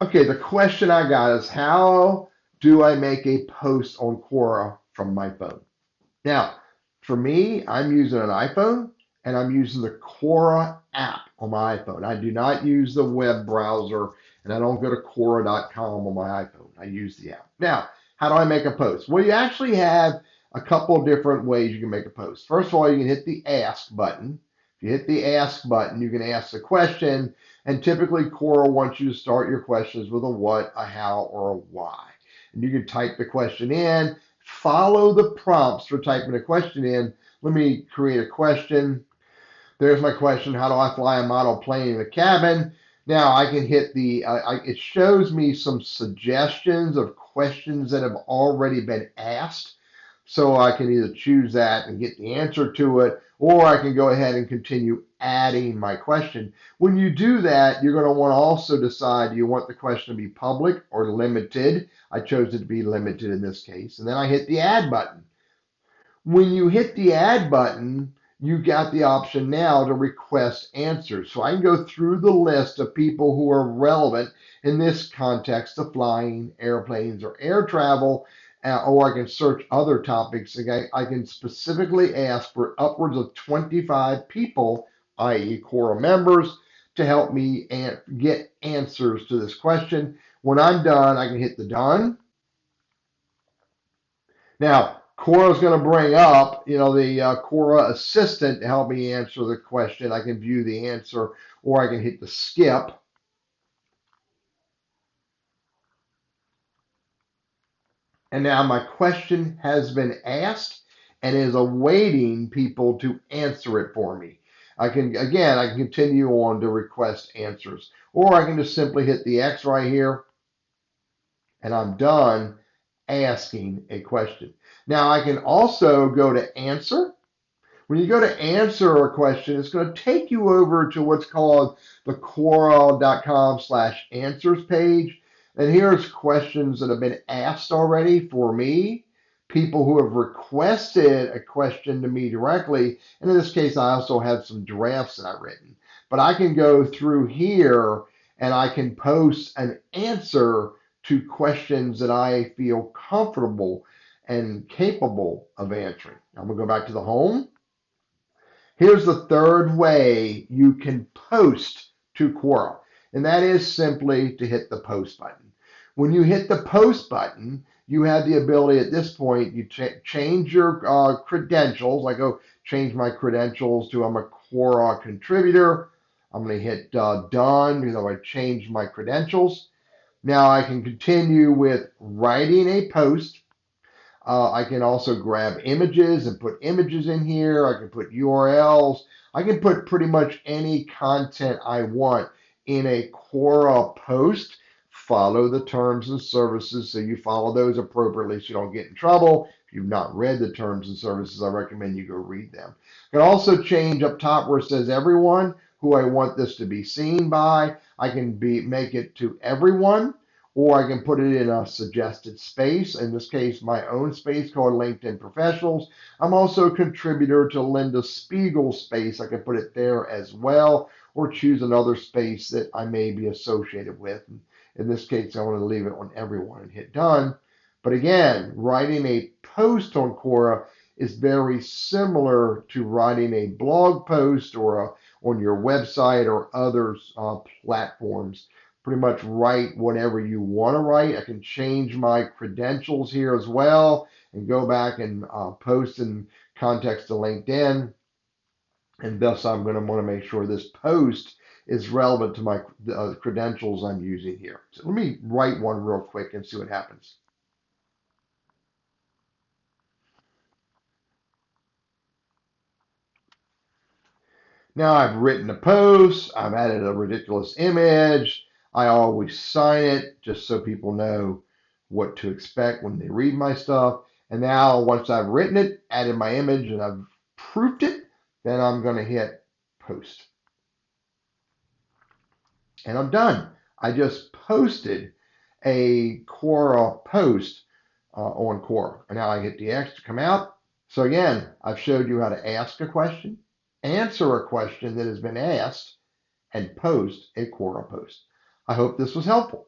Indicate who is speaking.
Speaker 1: Okay, the question I got is how do I make a post on Quora from my phone? Now, for me, I'm using an iPhone and I'm using the Quora app on my iPhone. I do not use the web browser and I don't go to Quora.com on my iPhone. I use the app. Now, how do I make a post? Well, you actually have a couple of different ways you can make a post. First of all, you can hit the ask button. If you hit the ask button, you can ask the question. And typically, Quora wants you to start your questions with a what, a how, or a why. And you can type the question in, follow the prompts for typing a question in. Let me create a question. There's my question. How do I fly a model plane in a cabin? Now I can hit it shows me some suggestions of questions that have already been asked. So I can either choose that and get the answer to it, or I can go ahead and continue adding my question. When you do that, you're going to want to also decide, do you want the question to be public or limited? I chose it to be limited in this case. And then I hit the add button. When you hit the add button, you got the option now to request answers. So I can go through the list of people who are relevant in this context of flying, airplanes, or air travel, or I can search other topics. I can specifically ask for upwards of 25 people, i.e., Quora members, to help me get answers to this question. When I'm done, I can hit the done. Now, Quora is going to bring up, the Quora assistant to help me answer the question. I can view the answer, or I can hit the skip. And now my question has been asked and is awaiting people to answer it for me. I can continue on to request answers, or I can just simply hit the X right here, and I'm done asking a question. Now I can also go to answer. When you go to answer a question, it's going to take you over to what's called the Quora.com/answers page. And here's questions that have been asked already for me, people who have requested a question to me directly. And in this case, I also have some drafts that I've written. But I can go through here and I can post an answer to questions that I feel comfortable and capable of answering. I'm going to go back to the home. Here's the third way you can post to Quora, and that is simply to hit the post button. When you hit the post button, you have the ability at this point, you change your credentials. I go change my credentials to I'm a Quora contributor. I'm going to hit done because I changed my credentials. Now I can continue with writing a post. I can also grab images and put images in here. I can put URLs. I can put pretty much any content I want in a Quora post. Follow the terms and services so you follow those appropriately so you don't get in trouble. If you've not read the terms and services, I recommend you go read them. I can also change up top where it says everyone, who I want this to be seen by. I can make it to everyone, or I can put it in a suggested space. In this case, my own space called LinkedIn Professionals. I'm also a contributor to Linda Spiegel's space. I can put it there as well, or choose another space that I may be associated with. In this case, I want to leave it on everyone and hit done. But again, writing a post on Quora is very similar to writing a blog post or on your website or other platforms. Pretty much write whatever you want to write. I can change my credentials here as well and go back and post in context to LinkedIn. And thus, I'm going to want to make sure this post is relevant to my credentials I'm using here. So let me write one real quick and see what happens. Now I've written a post, I've added a ridiculous image. I always sign it just so people know what to expect when they read my stuff. And now once I've written it, added my image, and I've proofed it, then I'm going to hit post. And I'm done. I just posted a Quora post on Quora. And now I hit the X to come out. So again, I've showed you how to ask a question, answer a question that has been asked, and post a Quora post. I hope this was helpful.